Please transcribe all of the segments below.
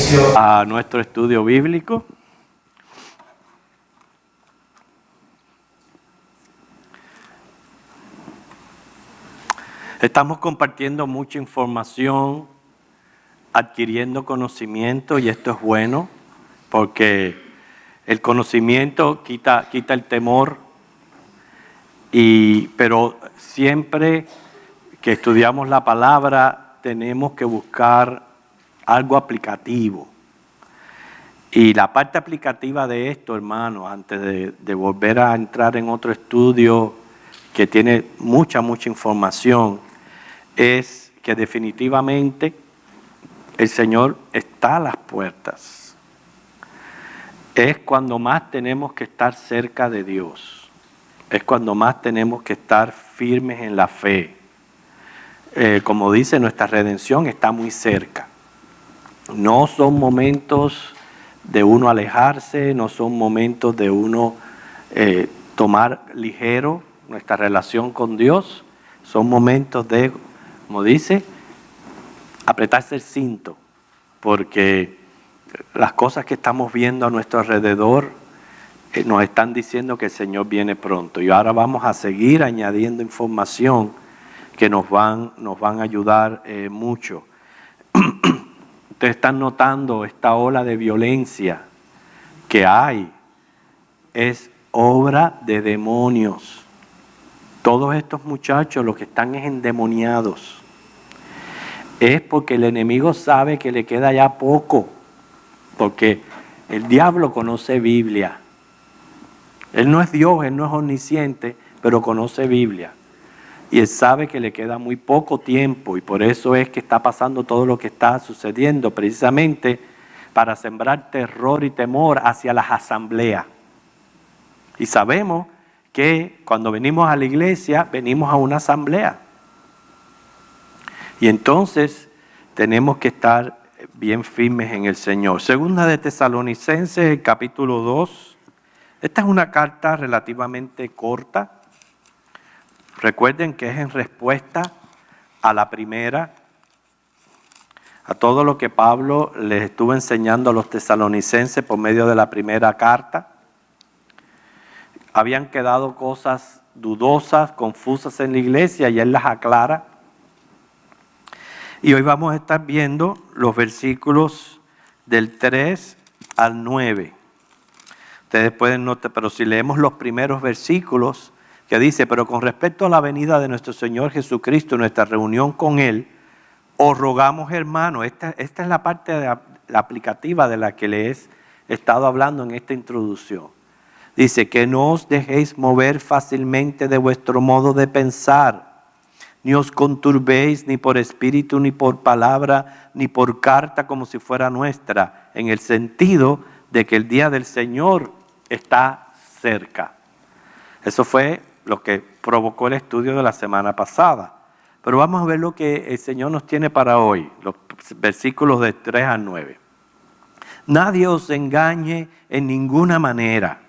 inicio a nuestro estudio bíblico. Estamos compartiendo mucha información, adquiriendo conocimiento, y esto es bueno porque el conocimiento quita el temor, pero siempre que estudiamos la palabra tenemos que buscar algo aplicativo. Y la parte aplicativa de esto, hermano, antes de volver a entrar en otro estudio que tiene mucha información, es que definitivamente el Señor está a las puertas. Es cuando más tenemos que estar cerca de Dios. Es cuando más tenemos que estar firmes en la fe. Como dice, nuestra redención está muy cerca. No son momentos de uno alejarse, no son momentos de uno tomar ligero nuestra relación con Dios. Son momentos de, como dice, apretarse el cinto, porque las cosas que estamos viendo a nuestro alrededor nos están diciendo que el Señor viene pronto. Y ahora vamos a seguir añadiendo información que nos van a ayudar mucho. Ustedes están notando esta ola de violencia que hay. Es obra de demonios. Todos estos muchachos, los que están endemoniados, es porque el enemigo sabe que le queda ya poco, porque el diablo conoce Biblia. Él no es Dios, él no es omnisciente, pero conoce Biblia. Y él sabe que le queda muy poco tiempo, y por eso es que está pasando todo lo que está sucediendo, precisamente para sembrar terror y temor hacia las asambleas. Y sabemos que cuando venimos a la iglesia, venimos a una asamblea. Y entonces tenemos que estar bien firmes en el Señor. Segunda de Tesalonicenses, capítulo 2. Esta es una carta relativamente corta. Recuerden que es en respuesta a la primera, a todo lo que Pablo les estuvo enseñando a los tesalonicenses por medio de la primera carta. Habían quedado cosas dudosas, confusas en la iglesia, y él las aclara. Y hoy vamos a estar viendo los versículos del 3 al 9. Ustedes pueden notar, pero si leemos los primeros versículos, que dice: pero con respecto a la venida de nuestro Señor Jesucristo y nuestra reunión con Él, os rogamos, hermanos. Esta es la parte la aplicativa de la que les he estado hablando en esta introducción. Dice: que no os dejéis mover fácilmente de vuestro modo de pensar, ni os conturbéis ni por espíritu, ni por palabra, ni por carta como si fuera nuestra, en el sentido de que el día del Señor está cerca. Eso fue lo que provocó el estudio de la semana pasada. Pero vamos a ver lo que el Señor nos tiene para hoy, los versículos de 3 al 9. Nadie os engañe en ninguna manera,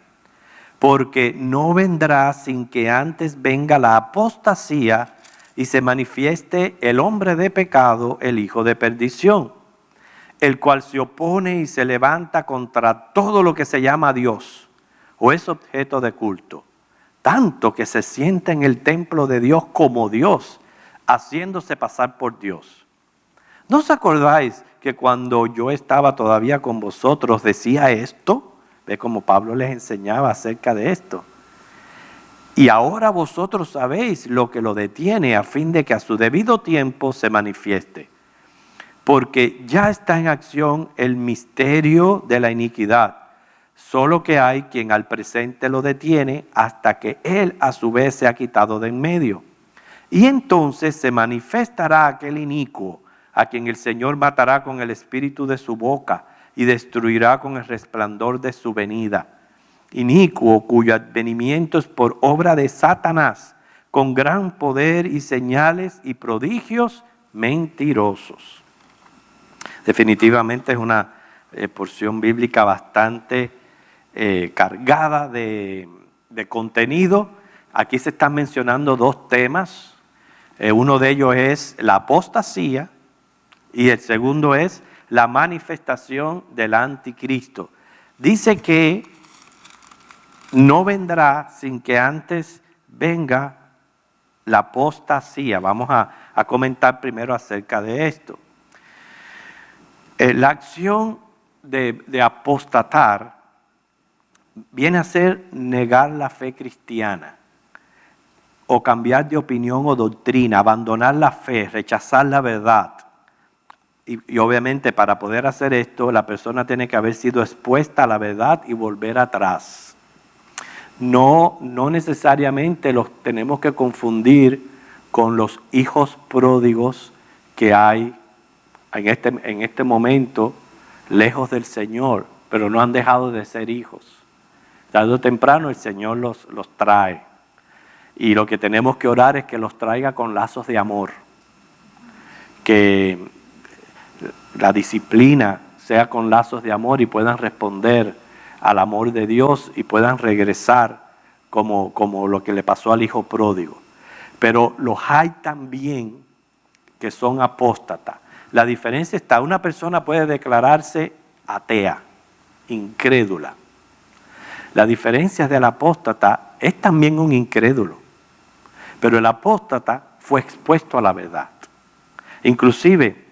porque no vendrá sin que antes venga la apostasía y se manifieste el hombre de pecado, el hijo de perdición, el cual se opone y se levanta contra todo lo que se llama Dios o es objeto de culto, tanto que se sienta en el templo de Dios como Dios, haciéndose pasar por Dios. ¿No os acordáis que cuando yo estaba todavía con vosotros decía esto? Ve cómo Pablo les enseñaba acerca de esto. Y ahora vosotros sabéis lo que lo detiene, a fin de que a su debido tiempo se manifieste. Porque ya está en acción el misterio de la iniquidad, solo que hay quien al presente lo detiene hasta que él a su vez se ha quitado de en medio. Y entonces se manifestará aquel inicuo, a quien el Señor matará con el espíritu de su boca y destruirá con el resplandor de su venida. Inicuo, cuyo advenimiento es por obra de Satanás, con gran poder y señales y prodigios mentirosos. Definitivamente es una porción bíblica bastante cargada de contenido. Aquí se están mencionando dos temas. Uno de ellos es la apostasía y el segundo es la manifestación del anticristo. Dice que no vendrá sin que antes venga la apostasía. Vamos a comentar primero acerca de esto. La acción de apostatar viene a ser negar la fe cristiana o cambiar de opinión o doctrina, abandonar la fe, rechazar la verdad. Y obviamente para poder hacer esto, la persona tiene que haber sido expuesta a la verdad y volver atrás. No necesariamente los tenemos que confundir con los hijos pródigos que hay en este momento lejos del Señor, pero no han dejado de ser hijos. Tarde o temprano el Señor los trae. Y lo que tenemos que orar es que los traiga con lazos de amor. Que la disciplina sea con lazos de amor y puedan responder al amor de Dios y puedan regresar como lo que le pasó al hijo pródigo. Pero los hay también que son apóstatas. La diferencia está, una persona puede declararse atea, incrédula. La diferencia del apóstata es también un incrédulo, pero el apóstata fue expuesto a la verdad. Inclusive,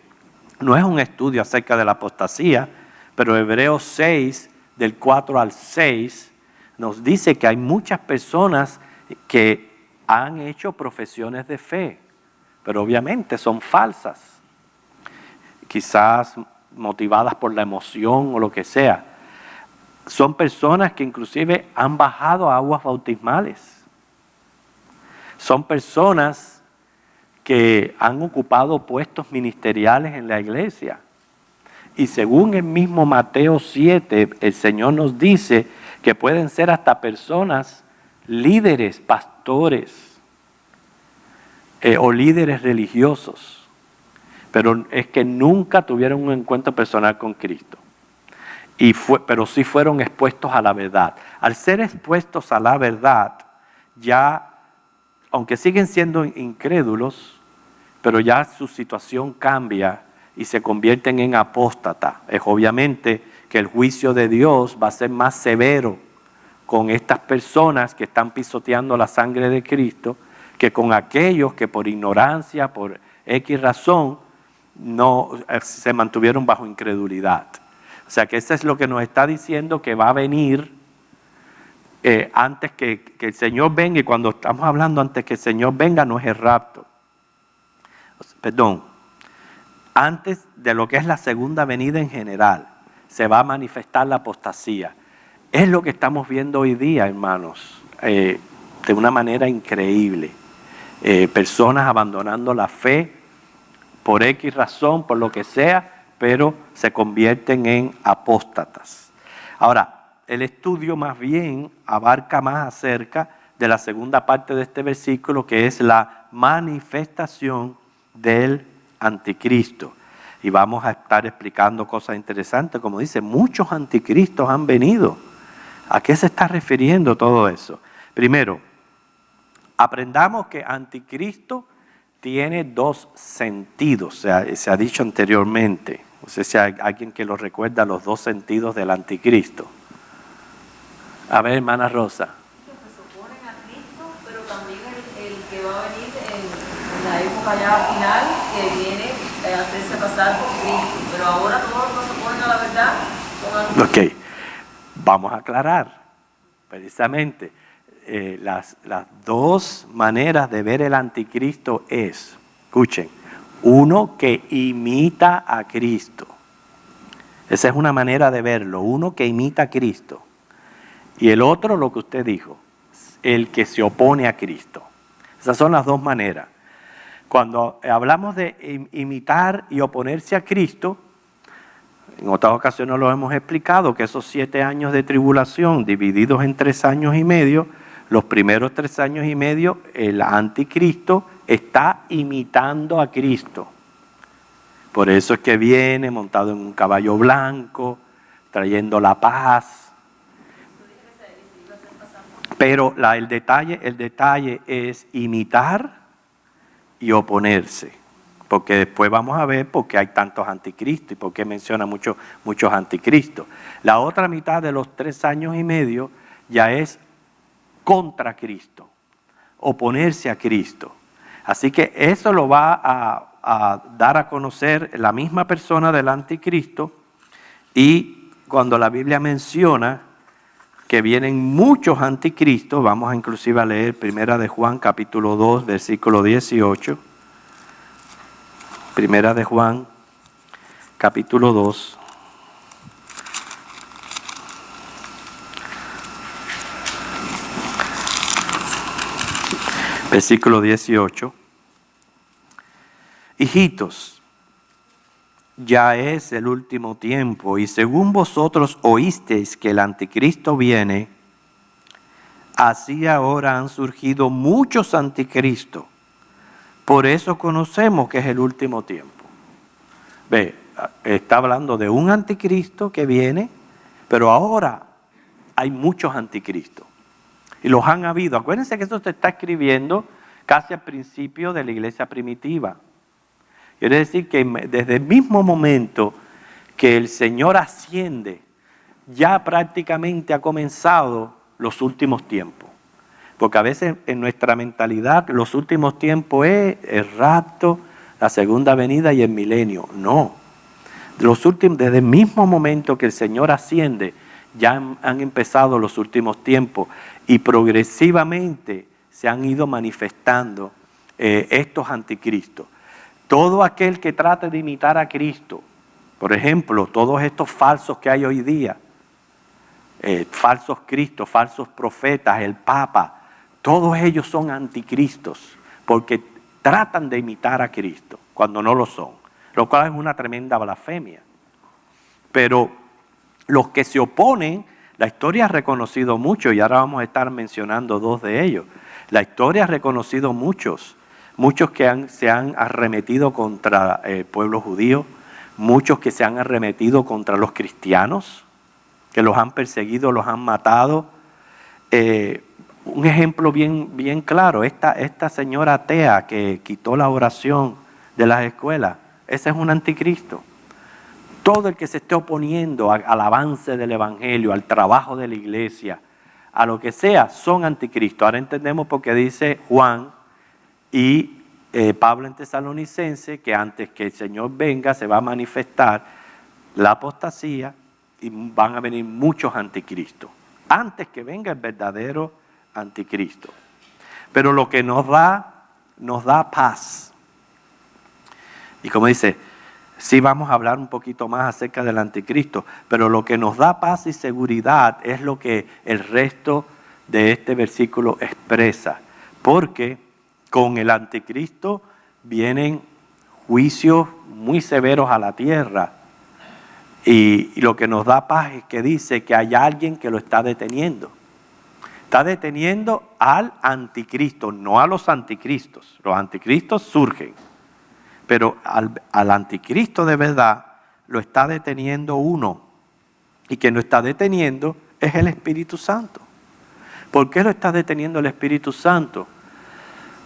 no es un estudio acerca de la apostasía, pero Hebreos 6, del 4 al 6, nos dice que hay muchas personas que han hecho profesiones de fe, pero obviamente son falsas, quizás motivadas por la emoción o lo que sea. Son personas que inclusive han bajado a aguas bautismales. Son personas que han ocupado puestos ministeriales en la iglesia. Y según el mismo Mateo 7, el Señor nos dice que pueden ser hasta personas líderes, pastores o líderes religiosos. Pero es que nunca tuvieron un encuentro personal con Cristo. Pero sí fueron expuestos a la verdad. Al ser expuestos a la verdad, ya, aunque siguen siendo incrédulos, pero ya su situación cambia y se convierten en apóstatas. Es obviamente que el juicio de Dios va a ser más severo con estas personas que están pisoteando la sangre de Cristo que con aquellos que por ignorancia, por X razón, no se mantuvieron bajo incredulidad. O sea que eso es lo que nos está diciendo que va a venir antes que el Señor venga. Y cuando estamos hablando antes que el Señor venga, no es el rapto. Perdón. Antes de lo que es la segunda venida en general, se va a manifestar la apostasía. Es lo que estamos viendo hoy día, hermanos, de una manera increíble. Personas abandonando la fe por X razón, por lo que sea, pero se convierten en apóstatas. Ahora, el estudio más bien abarca más acerca de la segunda parte de este versículo, que es la manifestación del anticristo. Y vamos a estar explicando cosas interesantes, como dice, muchos anticristos han venido. ¿A qué se está refiriendo todo eso? Primero, aprendamos que anticristo tiene dos sentidos, se ha dicho anteriormente. No sé si hay alguien que lo recuerda, los dos sentidos del anticristo. A ver, hermana Rosa. Que se oponen a Cristo, pero también el que va a venir en la época ya final, que viene a hacerse pasar por Cristo. Pero ahora todos los que se oponen a la verdad son anticristos. Ok, vamos a aclarar precisamente. Las dos maneras de ver el anticristo es, escuchen, uno que imita a Cristo. Esa es una manera de verlo, uno que imita a Cristo. Y el otro, lo que usted dijo, el que se opone a Cristo. Esas son las dos maneras. Cuando hablamos de imitar y oponerse a Cristo, en otras ocasiones lo hemos explicado, que esos 7 años de tribulación divididos en 3 años y medio, los primeros 3 años y medio, el anticristo está imitando a Cristo. Por eso es que viene montado en un caballo blanco, trayendo la paz. Pero el detalle es imitar y oponerse. porque después vamos a ver por qué hay tantos anticristos y por qué menciona muchos anticristos. La otra mitad de los 3 años y medio ya es contra Cristo, oponerse a Cristo. Así que eso lo va a dar a conocer la misma persona del anticristo, y cuando la Biblia menciona que vienen muchos anticristos, vamos a inclusive a leer 1 de Juan capítulo 2, versículo 18. 1 de Juan capítulo 2. Versículo 18. Hijitos, ya es el último tiempo, y según vosotros oísteis que el anticristo viene, así ahora han surgido muchos anticristos. Por eso conocemos que es el último tiempo. Ve, está hablando de un anticristo que viene, pero ahora hay muchos anticristos. Y los han habido. Acuérdense que esto se está escribiendo casi al principio de la iglesia primitiva. Quiere decir que desde el mismo momento que el Señor asciende, ya prácticamente ha comenzado los últimos tiempos. Porque a veces en nuestra mentalidad los últimos tiempos es el rapto, la segunda venida y el milenio. No. Desde el mismo momento que el Señor asciende, ya han empezado los últimos tiempos y progresivamente se han ido manifestando estos anticristos. Todo aquel que trate de imitar a Cristo, por ejemplo, todos estos falsos que hay hoy día, falsos cristos, falsos profetas, el Papa, todos ellos son anticristos porque tratan de imitar a Cristo cuando no lo son, lo cual es una tremenda blasfemia. Pero los que se oponen, la historia ha reconocido mucho, y ahora vamos a estar mencionando 2 de ellos. La historia ha reconocido muchos que se han arremetido contra el pueblo judío, muchos que se han arremetido contra los cristianos, que los han perseguido, los han matado. Un ejemplo bien claro, esta señora atea que quitó la oración de las escuelas, ese es un anticristo. Todo el que se esté oponiendo al avance del evangelio, al trabajo de la iglesia, a lo que sea, son anticristos. Ahora entendemos por qué dice Juan y Pablo en Tesalonicense que antes que el Señor venga se va a manifestar la apostasía y van a venir muchos anticristos. Antes que venga el verdadero anticristo. Pero lo que nos da paz. Y como dice, sí vamos a hablar un poquito más acerca del anticristo, pero lo que nos da paz y seguridad es lo que el resto de este versículo expresa. Porque con el anticristo vienen juicios muy severos a la tierra. Y lo que nos da paz es que dice que hay alguien que lo está deteniendo. Está deteniendo al anticristo, no a los anticristos. Los anticristos surgen. Pero al anticristo de verdad lo está deteniendo uno. Y quien lo está deteniendo es el Espíritu Santo. ¿Por qué lo está deteniendo el Espíritu Santo?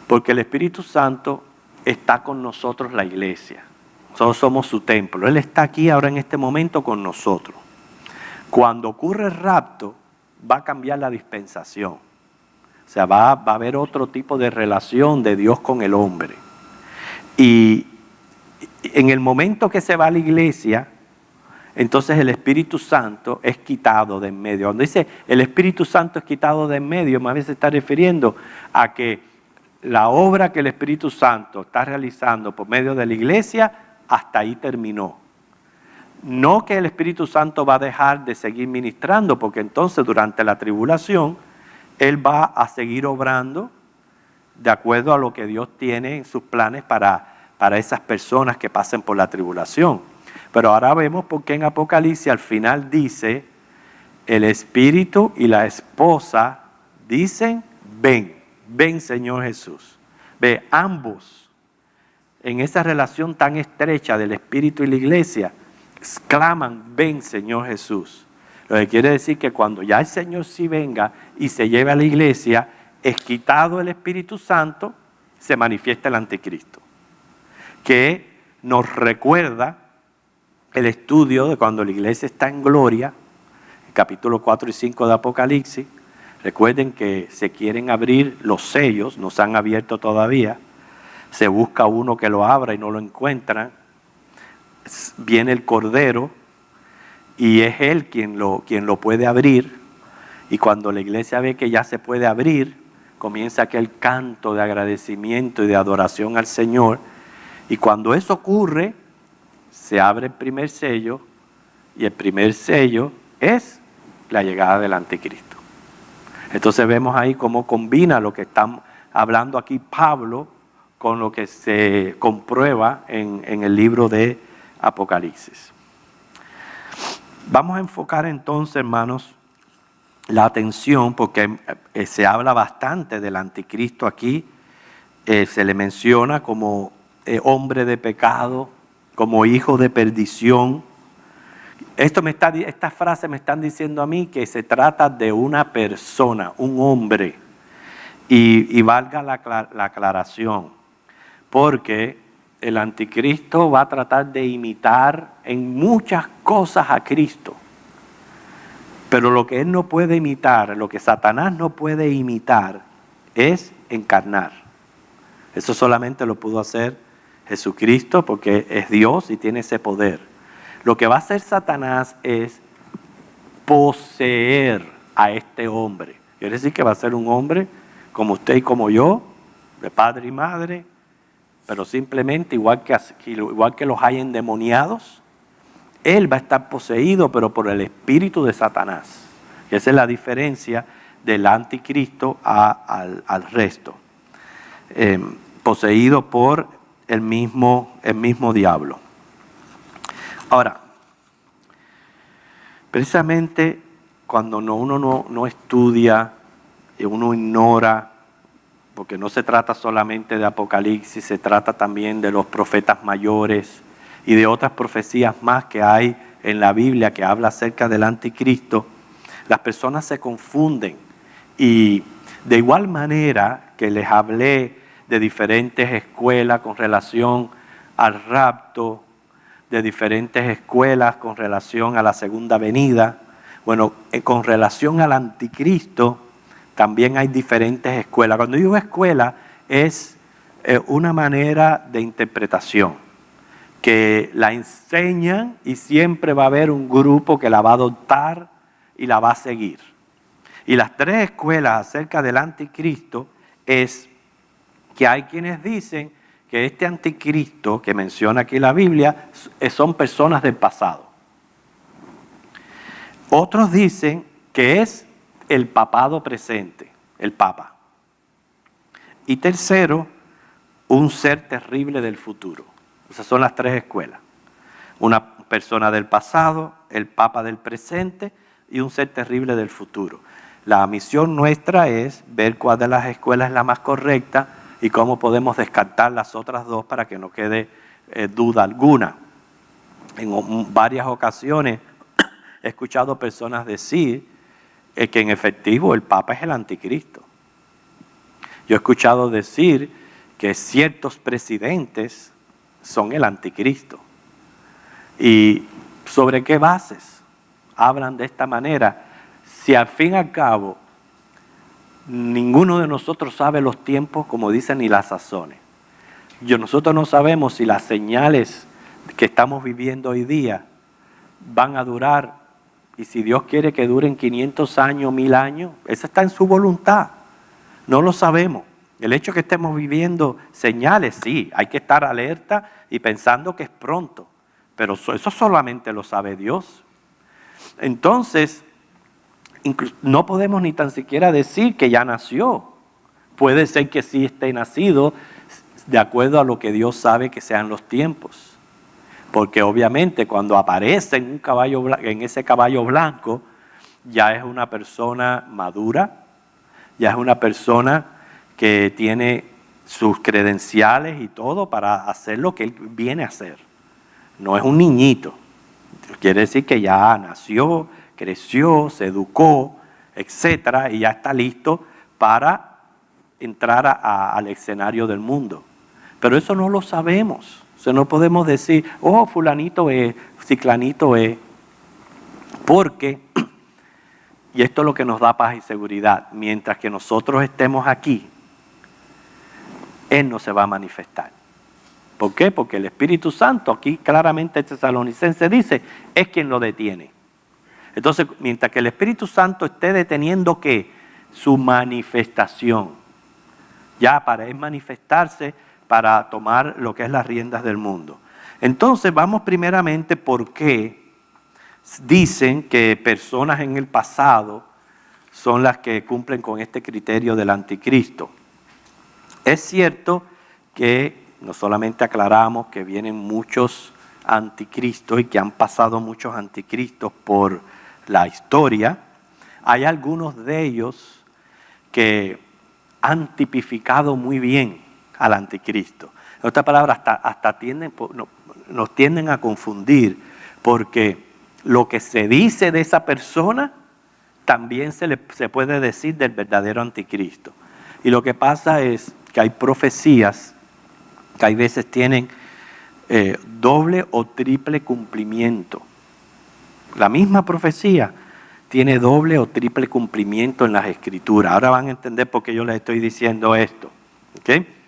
Porque el Espíritu Santo está con nosotros, la iglesia. Nosotros somos su templo. Él está aquí ahora en este momento con nosotros. Cuando ocurre el rapto, va a cambiar la dispensación. O sea, va a haber otro tipo de relación de Dios con el hombre. Y en el momento que se va a la iglesia, entonces el Espíritu Santo es quitado de en medio. Cuando dice el Espíritu Santo es quitado de en medio, más bien se está refiriendo a que la obra que el Espíritu Santo está realizando por medio de la iglesia, hasta ahí terminó. No que el Espíritu Santo va a dejar de seguir ministrando, porque entonces durante la tribulación, Él va a seguir obrando de acuerdo a lo que Dios tiene en sus planes para esas personas que pasen por la tribulación. Pero ahora vemos por qué en Apocalipsis al final dice, el Espíritu y la esposa dicen, ven Señor Jesús. Ve, ambos en esa relación tan estrecha del Espíritu y la iglesia, exclaman, ven Señor Jesús. Lo que quiere decir que cuando ya el Señor sí venga y se lleve a la iglesia, es quitado el Espíritu Santo, se manifiesta el anticristo. que nos recuerda el estudio de cuando la iglesia está en gloria, el capítulo 4 y 5 de Apocalipsis. Recuerden que se quieren abrir los sellos, no se han abierto todavía. Se busca uno que lo abra y no lo encuentran. Viene el Cordero y es Él quien lo puede abrir. Y cuando la iglesia ve que ya se puede abrir, comienza aquel canto de agradecimiento y de adoración al Señor. Y cuando eso ocurre, se abre el primer sello, y el primer sello es la llegada del anticristo. Entonces vemos ahí cómo combina lo que está hablando aquí Pablo con lo que se comprueba en el libro de Apocalipsis. Vamos a enfocar entonces, hermanos, la atención, porque se habla bastante del anticristo aquí. Se le menciona como hombre de pecado, como hijo de perdición. Estas frases me están diciendo a mí que se trata de una persona, un hombre. Y valga la aclaración, porque el anticristo va a tratar de imitar en muchas cosas a Cristo. Pero lo que él no puede imitar, lo que Satanás no puede imitar, es encarnar. Eso solamente lo pudo hacer Jesucristo porque es Dios y tiene ese poder. Lo que va a hacer Satanás es poseer a este hombre. Quiere decir que va a ser un hombre como usted y como yo, de padre y madre, pero simplemente igual que los hay endemoniados, él va a estar poseído, pero por el espíritu de Satanás. Esa es la diferencia del anticristo al resto. Poseído por el mismo diablo. Ahora, precisamente cuando uno no estudia y uno ignora, porque no se trata solamente de Apocalipsis, se trata también de los profetas mayores y de otras profecías más que hay en la Biblia que habla acerca del anticristo, las personas se confunden. Y de igual manera que les hablé de diferentes escuelas con relación al rapto, de diferentes escuelas con relación a la segunda venida, bueno, con relación al anticristo también hay diferentes escuelas. Cuando digo escuela es una manera de interpretación que la enseñan y siempre va a haber un grupo que la va a adoptar y la va a seguir. Y las tres escuelas acerca del anticristo es que hay quienes dicen que este anticristo que menciona aquí la Biblia son personas del pasado. Otros dicen que es el papado presente, el papa. Y tercero, un ser terrible del futuro. Esas son las tres escuelas. Una persona del pasado, el papa del presente y un ser terrible del futuro. La misión nuestra es ver cuál de las escuelas es la más correcta y cómo podemos descartar las otras dos para que no quede duda alguna. En varias ocasiones he escuchado personas decir que en efectivo el Papa es el anticristo. Yo he escuchado decir que ciertos presidentes son el anticristo. ¿Y sobre qué bases hablan de esta manera? Si al fin y al cabo ninguno de nosotros sabe los tiempos, como dicen, ni las sazones. Nosotros no sabemos si las señales que estamos viviendo hoy día van a durar, y si Dios quiere que duren 500 años, 1000 años, eso está en su voluntad. No lo sabemos. El hecho de que estemos viviendo señales, sí, hay que estar alerta y pensando que es pronto, pero eso solamente lo sabe Dios. Entonces, no podemos ni tan siquiera decir que ya nació. Puede ser que sí esté nacido de acuerdo a lo que Dios sabe que sean los tiempos. Porque obviamente cuando aparece en ese caballo blanco, ya es una persona madura, ya es una persona que tiene sus credenciales y todo para hacer lo que él viene a hacer. No es un niñito. Quiere decir que ya nació, creció, se educó, etcétera, y ya está listo para entrar al escenario del mundo. Pero eso no lo sabemos. O sea, no podemos decir, oh, fulanito es, ciclanito es, porque, y esto es lo que nos da paz y seguridad, mientras que nosotros estemos aquí, Él no se va a manifestar. ¿Por qué? Porque el Espíritu Santo, aquí claramente el Tesalonicense dice, es quien lo detiene. Entonces, mientras que el Espíritu Santo esté deteniendo ¿qué? Su manifestación. Ya para Él manifestarse, para tomar lo que es las riendas del mundo. Entonces, vamos primeramente por qué dicen que personas en el pasado son las que cumplen con este criterio del anticristo. Es cierto que no solamente aclaramos que vienen muchos anticristos y que han pasado muchos anticristos por la historia, hay algunos de ellos que han tipificado muy bien al anticristo. En otras palabras, hasta nos tienden a confundir, porque lo que se dice de esa persona también se puede decir del verdadero anticristo. Y lo que pasa es que hay profecías que hay veces tienen doble o triple cumplimiento. La misma profecía tiene doble o triple cumplimiento en las Escrituras. Ahora van a entender por qué yo les estoy diciendo esto. ¿Okay?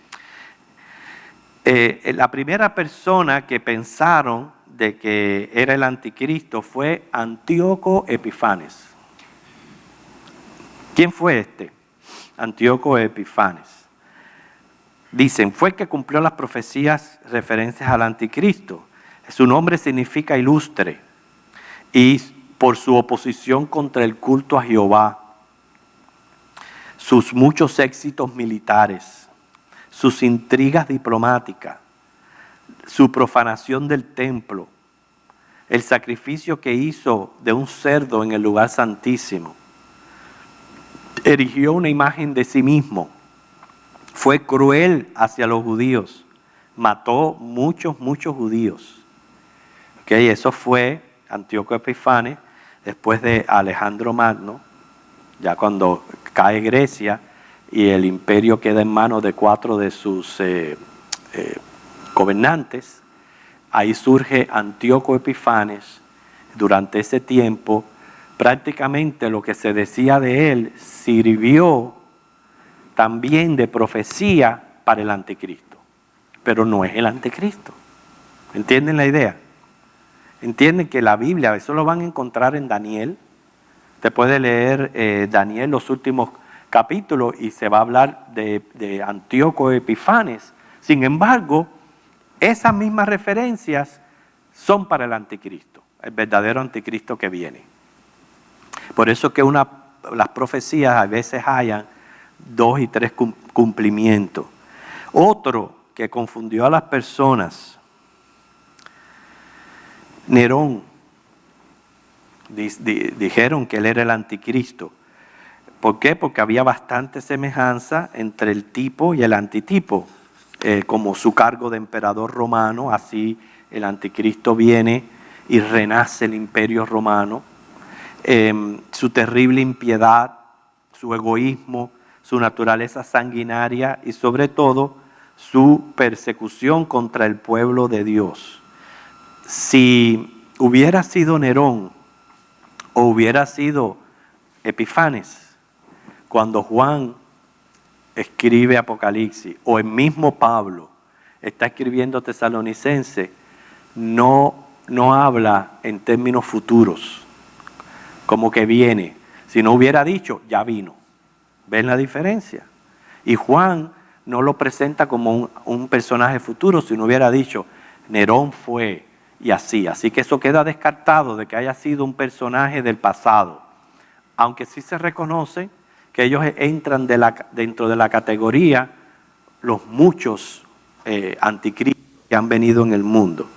La primera persona que pensaron de que era el anticristo fue Antíoco Epifanes. ¿Quién fue este? Antíoco Epifanes. Dicen, fue el que cumplió las profecías referentes al anticristo. Su nombre significa ilustre y por su oposición contra el culto a Jehová, sus muchos éxitos militares, sus intrigas diplomáticas, su profanación del templo, el sacrificio que hizo de un cerdo en el lugar santísimo, erigió una imagen de sí mismo, fue cruel hacia los judíos, mató muchos judíos. Okay, eso fue Antíoco Epifanes, después de Alejandro Magno, ya cuando cae Grecia y el imperio queda en manos de 4 de sus gobernantes. Ahí surge Antíoco Epifanes. Durante ese tiempo, prácticamente lo que se decía de él sirvió también de profecía para el anticristo, pero no es el anticristo. ¿Entienden la idea? Entienden que la Biblia, eso lo van a encontrar en Daniel. Te puede leer Daniel los últimos capítulos y se va a hablar de Antíoco Epifanes. Sin embargo, esas mismas referencias son para el anticristo, el verdadero anticristo que viene. Por eso que las profecías a veces hayan 2 y 3 cumplimientos. Otro que confundió a las personas, Nerón, dijeron que él era el anticristo. ¿Por qué? Porque había bastante semejanza entre el tipo y el antitipo. Como su cargo de emperador romano, así el anticristo viene y renace el imperio romano. Su terrible impiedad, su egoísmo, su naturaleza sanguinaria y sobre todo su persecución contra el pueblo de Dios. Si hubiera sido Nerón o hubiera sido Epifanes, cuando Juan escribe Apocalipsis o el mismo Pablo está escribiendo Tesalonicense, no habla en términos futuros, como que viene. Si no hubiera dicho, ya vino. ¿Ven la diferencia? Y Juan no lo presenta como un personaje futuro, si no hubiera dicho, Nerón fue y así. Así que eso queda descartado de que haya sido un personaje del pasado. Aunque sí se reconoce que ellos entran dentro de la categoría los muchos anticristos que han venido en el mundo.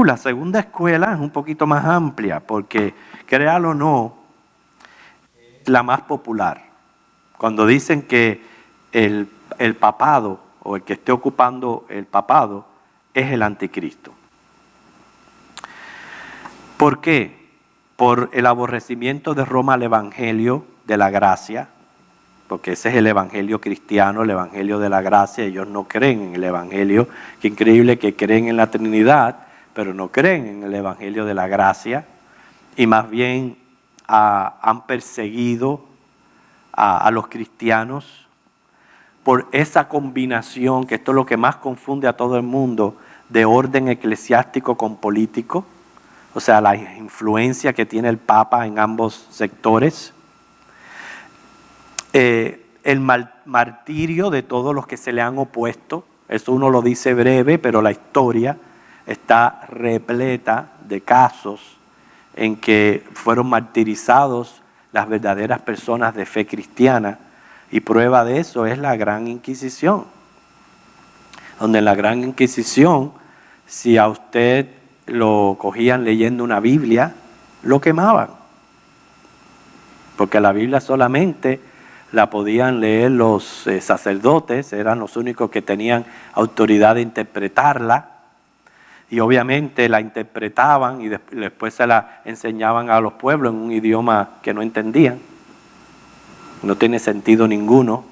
La segunda escuela es un poquito más amplia porque, créalo o no, es la más popular. Cuando dicen que el papado o el que esté ocupando el papado es el anticristo. ¿Por qué? Por el aborrecimiento de Roma al evangelio de la gracia, porque ese es el evangelio cristiano, el evangelio de la gracia. Ellos no creen en el evangelio. Qué increíble que creen en la Trinidad, pero no creen en el evangelio de la gracia, y más bien han perseguido a los cristianos por esa combinación, que esto es lo que más confunde a todo el mundo, de orden eclesiástico con político, o sea, la influencia que tiene el Papa en ambos sectores, el martirio de todos los que se le han opuesto. Eso uno lo dice breve, pero la historia está repleta de casos en que fueron martirizados las verdaderas personas de fe cristiana, y prueba de eso es la Gran Inquisición, donde en la Gran Inquisición, si a usted lo cogían leyendo una Biblia, lo quemaban, porque la Biblia solamente la podían leer los sacerdotes, eran los únicos que tenían autoridad de interpretarla, y obviamente la interpretaban y después se la enseñaban a los pueblos en un idioma que no entendían. No tiene sentido ninguno,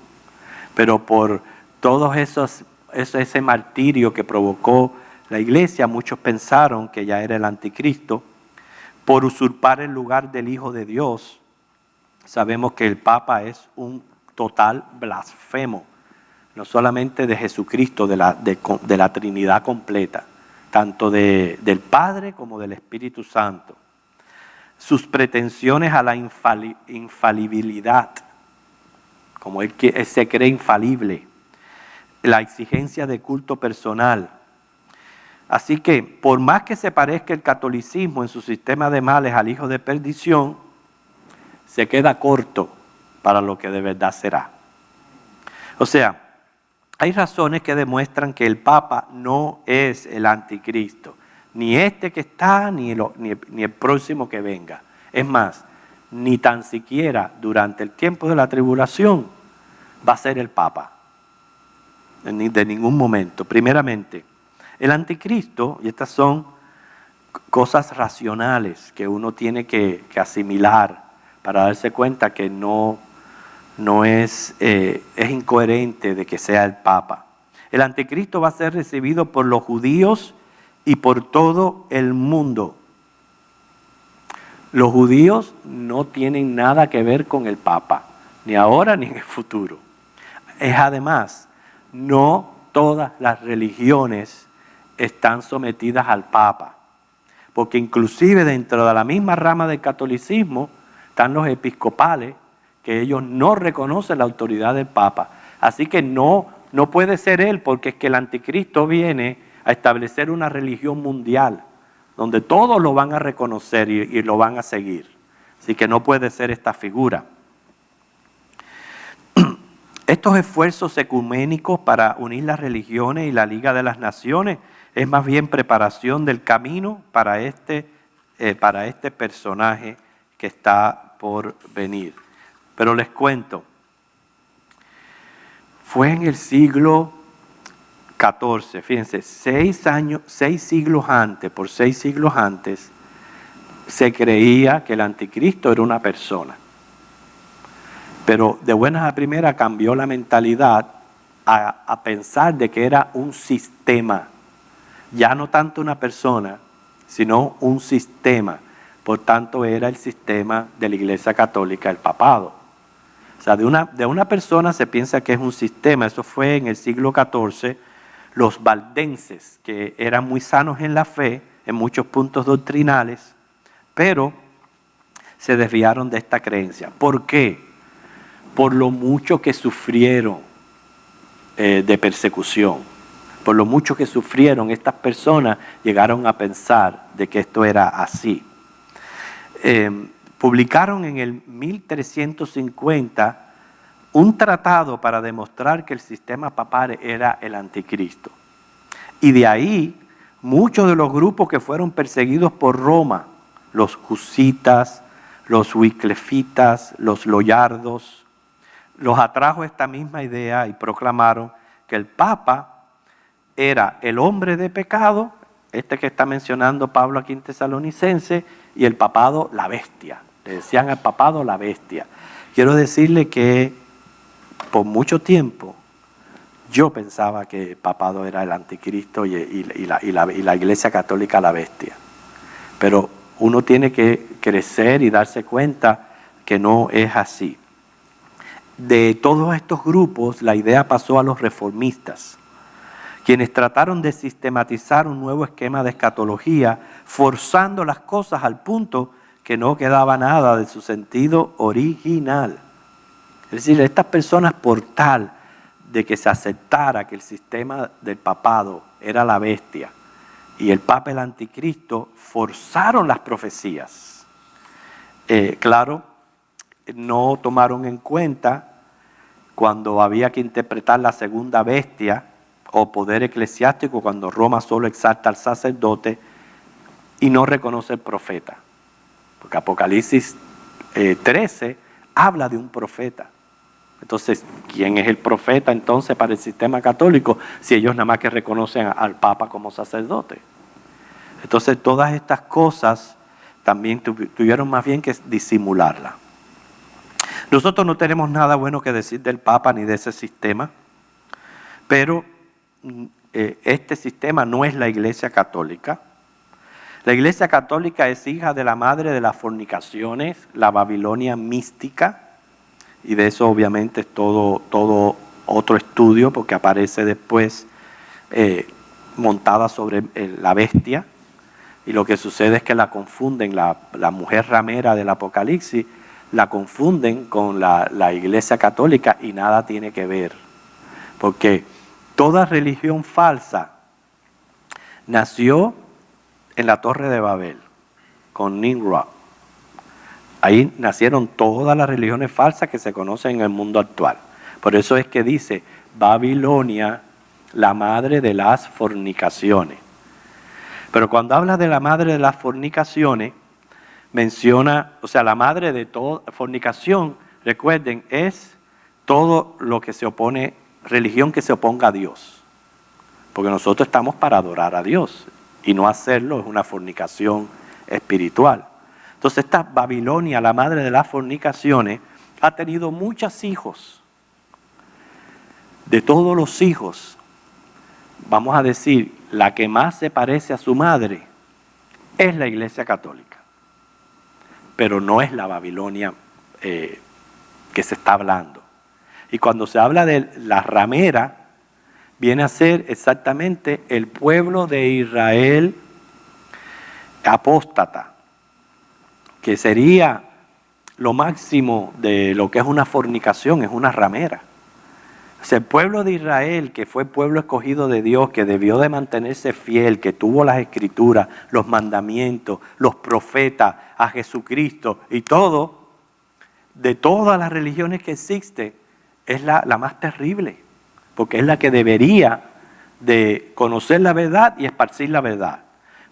pero por todos ese martirio que provocó la iglesia, muchos pensaron que ya era el anticristo, por usurpar el lugar del Hijo de Dios. Sabemos que el Papa es un total blasfemo, no solamente de Jesucristo, de la Trinidad completa, tanto del Padre como del Espíritu Santo. Sus pretensiones a la infalibilidad, como él se cree infalible, la exigencia de culto personal. Así que, por más que se parezca el catolicismo en su sistema de males al hijo de perdición, se queda corto para lo que de verdad será. O sea, hay razones que demuestran que el Papa no es el anticristo, ni este que está, ni el próximo que venga. Es más, ni tan siquiera durante el tiempo de la tribulación va a ser el Papa, de ningún momento. Primeramente, el anticristo, y estas son cosas racionales que uno tiene que asimilar para darse cuenta que no es incoherente de que sea el Papa. El anticristo va a ser recibido por los judíos y por todo el mundo. Los judíos no tienen nada que ver con el Papa, ni ahora ni en el futuro. Además, no todas las religiones están sometidas al Papa, porque inclusive dentro de la misma rama del catolicismo están los episcopales, que ellos no reconocen la autoridad del Papa. Así que no puede ser él, porque es que el anticristo viene a establecer una religión mundial, donde todos lo van a reconocer y lo van a seguir. Así que no puede ser esta figura. Estos esfuerzos ecuménicos para unir las religiones y la Liga de las Naciones es más bien preparación del camino para este personaje que está por venir. Pero les cuento, fue en el siglo XIV, fíjense, 6 siglos antes, se creía que el anticristo era una persona. Pero de buenas a primeras cambió la mentalidad a pensar de que era un sistema, ya no tanto una persona, sino un sistema. Por tanto, era el sistema de la Iglesia Católica, el papado. O sea, de una persona se piensa que es un sistema. Eso fue en el siglo XIV. Los valdenses, que eran muy sanos en la fe, en muchos puntos doctrinales, pero se desviaron de esta creencia. ¿Por qué? Por lo mucho que sufrieron de persecución. Por lo mucho que sufrieron, estas personas llegaron a pensar de que esto era así. Publicaron en el 1350 un tratado para demostrar que el sistema papal era el anticristo. Y de ahí, muchos de los grupos que fueron perseguidos por Roma, los husitas, los wyclefitas, los loyardos, los atrajo esta misma idea y proclamaron que el Papa era el hombre de pecado, este que está mencionando Pablo aquí en Tesalonicense, y el papado la bestia. Le decían al papado la bestia. Quiero decirle que por mucho tiempo, yo pensaba que el papado era el anticristo y la Iglesia Católica la bestia. Pero uno tiene que crecer y darse cuenta que no es así. De todos estos grupos, la idea pasó a los reformistas, quienes trataron de sistematizar un nuevo esquema de escatología, forzando las cosas al punto que no quedaba nada de su sentido original. Es decir, estas personas, por tal de que se aceptara que el sistema del papado era la bestia y el papa el anticristo, forzaron las profecías. Claro, no tomaron en cuenta cuando había que interpretar la segunda bestia o poder eclesiástico, cuando Roma solo exalta al sacerdote y no reconoce el profeta. Porque Apocalipsis 13 habla de un profeta. Entonces, ¿quién es el profeta entonces para el sistema católico si ellos nada más que reconocen al Papa como sacerdote? Entonces, todas estas cosas también tuvieron más bien que disimularla. Nosotros no tenemos nada bueno que decir del Papa ni de ese sistema, pero este sistema no es la Iglesia Católica. La Iglesia Católica es hija de la madre de las fornicaciones, la Babilonia mística, y de eso obviamente es todo otro estudio, porque aparece después montada sobre la bestia, y lo que sucede es que la confunden, la mujer ramera del Apocalipsis, la confunden con la Iglesia Católica y nada tiene que ver, porque toda religión falsa nació en la Torre de Babel, con Nimrod. Ahí nacieron todas las religiones falsas que se conocen en el mundo actual. Por eso es que dice Babilonia, la madre de las fornicaciones. Pero cuando habla de la madre de las fornicaciones, menciona, o sea, la madre de toda fornicación, recuerden, es todo lo que se opone, religión que se oponga a Dios. Porque nosotros estamos para adorar a Dios y no hacerlo es una fornicación espiritual. Entonces esta Babilonia, la madre de las fornicaciones, ha tenido muchos hijos. De todos los hijos, vamos a decir, la que más se parece a su madre es la Iglesia Católica. Pero no es la Babilonia que se está hablando. Y cuando se habla de la ramera, viene a ser exactamente el pueblo de Israel apóstata, que sería lo máximo de lo que es una fornicación, es una ramera. O sea, el pueblo de Israel, que fue pueblo escogido de Dios, que debió de mantenerse fiel, que tuvo las escrituras, los mandamientos, los profetas, a Jesucristo y todo, de todas las religiones que existen, es la más terrible, porque es la que debería de conocer la verdad y esparcir la verdad.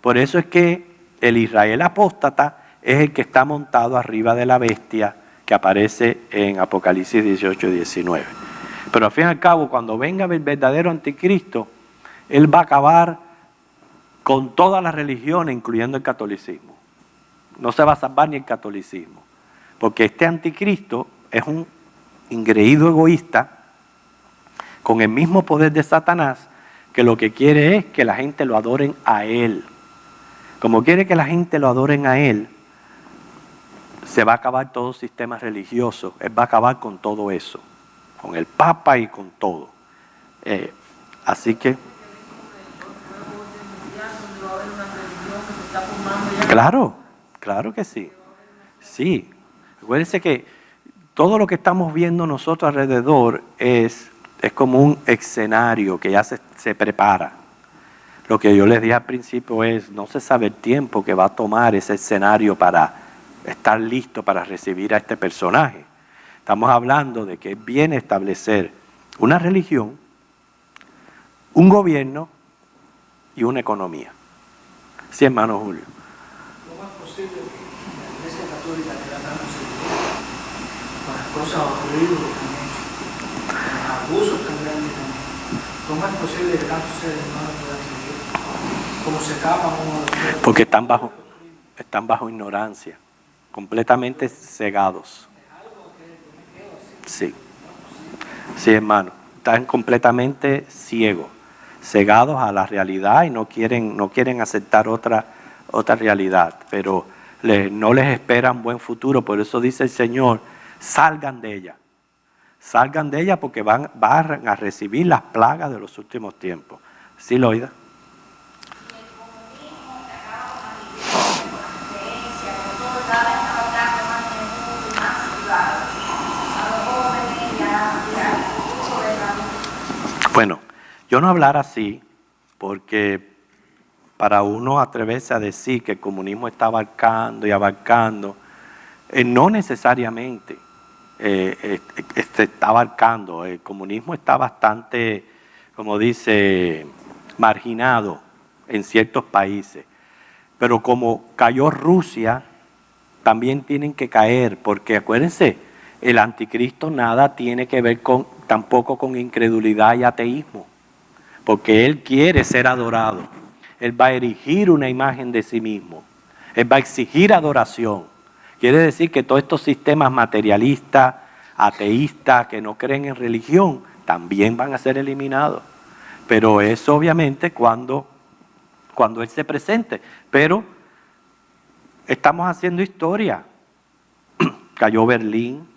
Por eso es que el Israel apóstata es el que está montado arriba de la bestia que aparece en Apocalipsis 18 y 19. Pero al fin y al cabo, cuando venga el verdadero anticristo, él va a acabar con todas las religiones, incluyendo el catolicismo. No se va a salvar ni el catolicismo, porque este anticristo es un engreído egoísta con el mismo poder de Satanás, que lo que quiere es que la gente lo adoren a él. Como quiere que la gente lo adoren a él, se va a acabar todo sistema religioso, él va a acabar con todo eso, con el Papa y con todo. Así que, claro que sí. Sí, acuérdense que todo lo que estamos viendo nosotros alrededor es como un escenario que ya se prepara. Lo que yo les dije al principio es, no se sabe el tiempo que va a tomar ese escenario para estar listo para recibir a este personaje. Estamos hablando de que viene a establecer una religión, un gobierno y una economía. Sí, hermano Julio. ¿Cómo es posible que la Iglesia Católica tenga tantos seguidores con las cosas horribles que han hecho, con los abusos tan grandes que han hecho? ¿Cómo es posible que tantos seres humanos puedan seguir? ¿Cómo se escapan uno de los otros? Porque están bajo ignorancia, completamente cegados. Sí. Sí, hermano, están completamente ciegos, cegados a la realidad y no quieren aceptar otra realidad, pero no les espera un buen futuro. Por eso dice el Señor, salgan de ella porque van a recibir las plagas de los últimos tiempos. ¿Sí, Loida? Bueno, yo no hablar así porque para uno atreverse a decir que el comunismo está abarcando y abarcando, no necesariamente se está abarcando. El comunismo está bastante, como dice, marginado en ciertos países. Pero como cayó Rusia, también tienen que caer, porque acuérdense, el anticristo nada tiene que ver tampoco con incredulidad y ateísmo, porque él quiere ser adorado. Él va a erigir una imagen de sí mismo. Él va a exigir adoración. Quiere decir que todos estos sistemas materialistas, ateístas, que no creen en religión, también van a ser eliminados. Pero eso obviamente cuando Él se presente. Pero estamos haciendo historia. Cayó Berlín,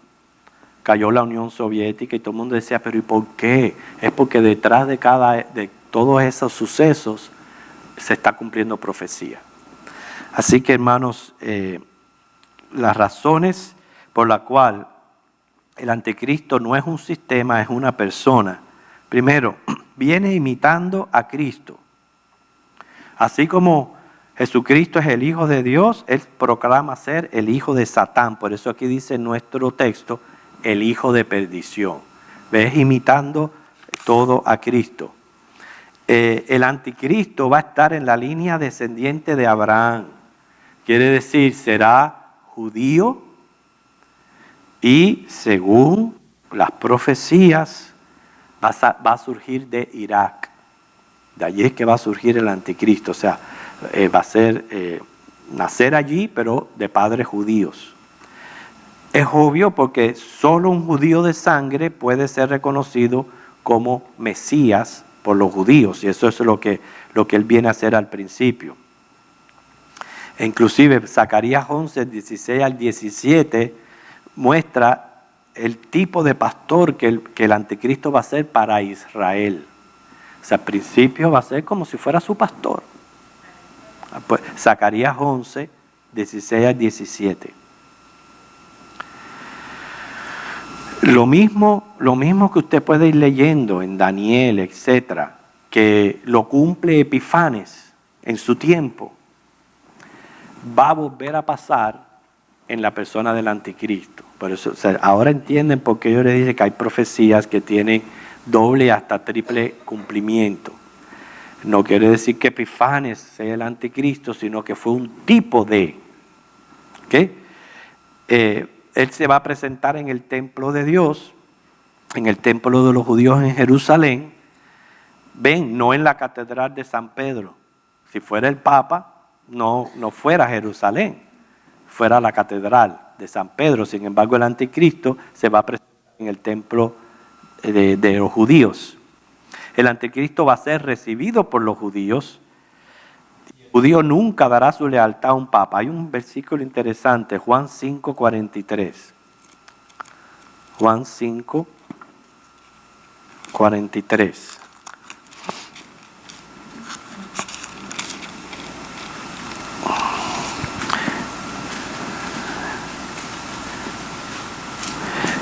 cayó la Unión Soviética y todo el mundo decía, pero ¿y por qué? Es porque detrás de todos esos sucesos se está cumpliendo profecía. Así que, hermanos, las razones por las cuales el anticristo no es un sistema, es una persona. Primero, viene imitando a Cristo. Así como Jesucristo es el Hijo de Dios, Él proclama ser el hijo de Satán. Por eso aquí dice en nuestro texto, el hijo de perdición. ¿Ves? Imitando todo a Cristo. El anticristo va a estar en la línea descendiente de Abraham. Quiere decir, será judío y según las profecías va a surgir de Irak. De allí es que va a surgir el anticristo. O sea, va a ser nacer allí, pero de padres judíos. Es obvio porque solo un judío de sangre puede ser reconocido como Mesías por los judíos, y eso es lo que él viene a hacer al principio. E inclusive Zacarías 11, 16 al 17 muestra el tipo de pastor que el anticristo va a ser para Israel. O sea, al principio va a ser como si fuera su pastor. Pues, Zacarías 11, 16 al 17. Lo mismo que usted puede ir leyendo en Daniel, etcétera, que lo cumple Epifanes en su tiempo, va a volver a pasar en la persona del anticristo. Por eso, o sea, ahora entienden por qué yo les dije que hay profecías que tienen doble hasta triple cumplimiento. No quiere decir que Epifanes sea el anticristo, sino que fue un tipo de. ¿Okay? Él se va a presentar en el templo de Dios, en el templo de los judíos en Jerusalén. Ven, no en la catedral de San Pedro. Si fuera el Papa, no fuera a Jerusalén, fuera a la catedral de San Pedro. Sin embargo, el anticristo se va a presentar en el templo de los judíos. El anticristo va a ser recibido por los judíos. El judío nunca dará su lealtad a un papa. Hay un versículo interesante, Juan 5, 43. Juan 5, 43.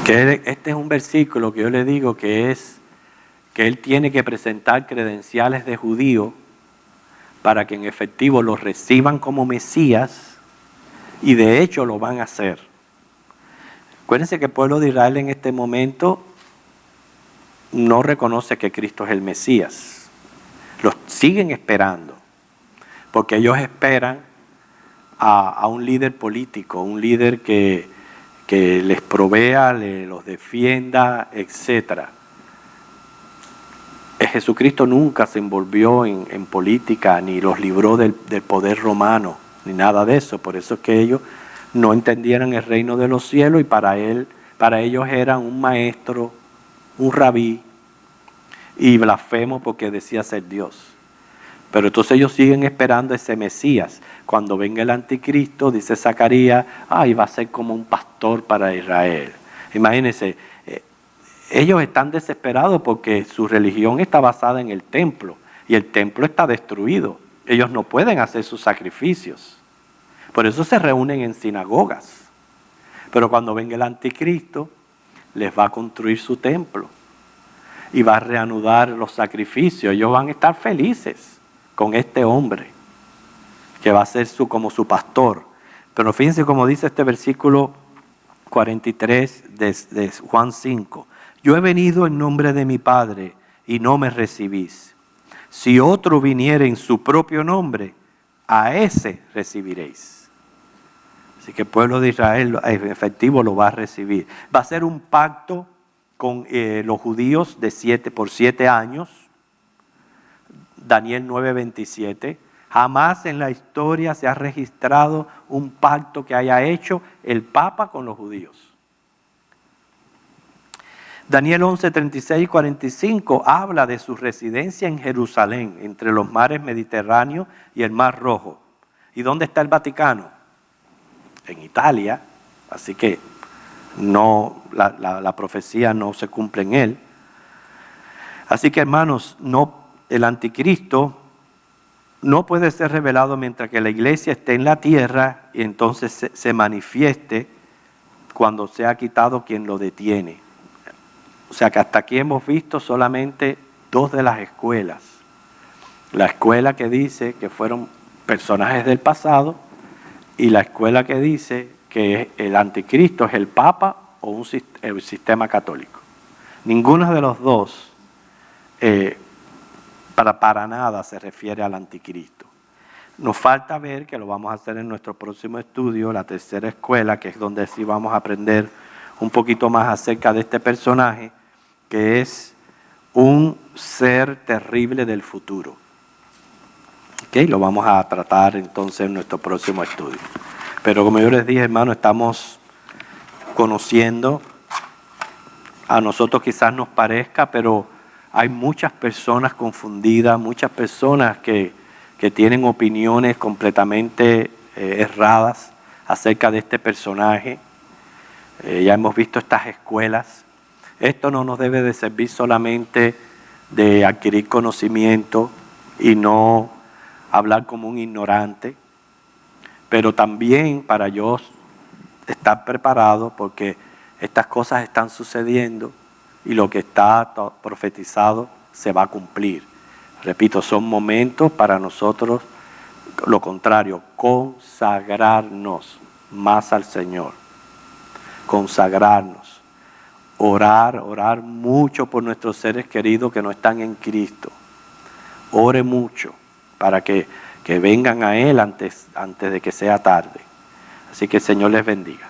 Que este es un versículo que yo le digo que él tiene que presentar credenciales de judío para que en efectivo lo reciban como Mesías, y de hecho lo van a hacer. Acuérdense que el pueblo de Israel en este momento no reconoce que Cristo es el Mesías. Lo siguen esperando, porque ellos esperan a un líder político, un líder que les provea, los defienda, etc. Jesucristo nunca se envolvió en política, ni los libró del poder romano, ni nada de eso. Por eso es que ellos no entendieron el reino de los cielos, y para ellos era un maestro un rabí, y blasfemo porque decía ser Dios. Pero entonces ellos siguen esperando ese Mesías. Cuando venga el anticristo, dice Zacarías, va a ser como un pastor para Israel. Imagínense, ellos están desesperados porque su religión está basada en el templo y el templo está destruido. Ellos no pueden hacer sus sacrificios. Por eso se reúnen en sinagogas. Pero cuando venga el anticristo, les va a construir su templo y va a reanudar los sacrificios. Ellos van a estar felices con este hombre que va a ser como su pastor. Pero fíjense cómo dice este versículo 43 de Juan 5. Yo he venido en nombre de mi Padre y no me recibís. Si otro viniere en su propio nombre, a ese recibiréis. Así que el pueblo de Israel en efectivo lo va a recibir. Va a ser un pacto con los judíos por 7 años. Daniel 9:27. Jamás en la historia se ha registrado un pacto que haya hecho el Papa con los judíos. Daniel 11:36 y 45 habla de su residencia en Jerusalén, entre los mares Mediterráneo y el Mar Rojo. ¿Y dónde está el Vaticano? En Italia, así que no, la profecía no se cumple en él. Así que hermanos, el anticristo no puede ser revelado mientras que la iglesia esté en la tierra y entonces se manifieste cuando sea quitado quien lo detiene. O sea que hasta aquí hemos visto solamente 2 de las escuelas. La escuela que dice que fueron personajes del pasado y la escuela que dice que el anticristo es el Papa o el sistema católico. Ninguno de los dos para nada se refiere al anticristo. Nos falta ver, que lo vamos a hacer en nuestro próximo estudio, la tercera escuela, que es donde sí vamos a aprender un poquito más acerca de este personaje, que es un ser terrible del futuro. ¿Okay? Lo vamos a tratar entonces en nuestro próximo estudio. Pero como yo les dije, hermano, estamos conociendo, a nosotros quizás nos parezca, pero hay muchas personas confundidas, muchas personas que tienen opiniones completamente erradas acerca de este personaje. Ya hemos visto estas escuelas. Esto no nos debe de servir solamente de adquirir conocimiento y no hablar como un ignorante, pero también para yo estar preparado porque estas cosas están sucediendo y lo que está profetizado se va a cumplir. Repito, son momentos para nosotros, lo contrario, consagrarnos más al Señor. Consagrarnos. Orar mucho por nuestros seres queridos que no están en Cristo. Ore mucho para que vengan a Él antes de que sea tarde. Así que el Señor les bendiga.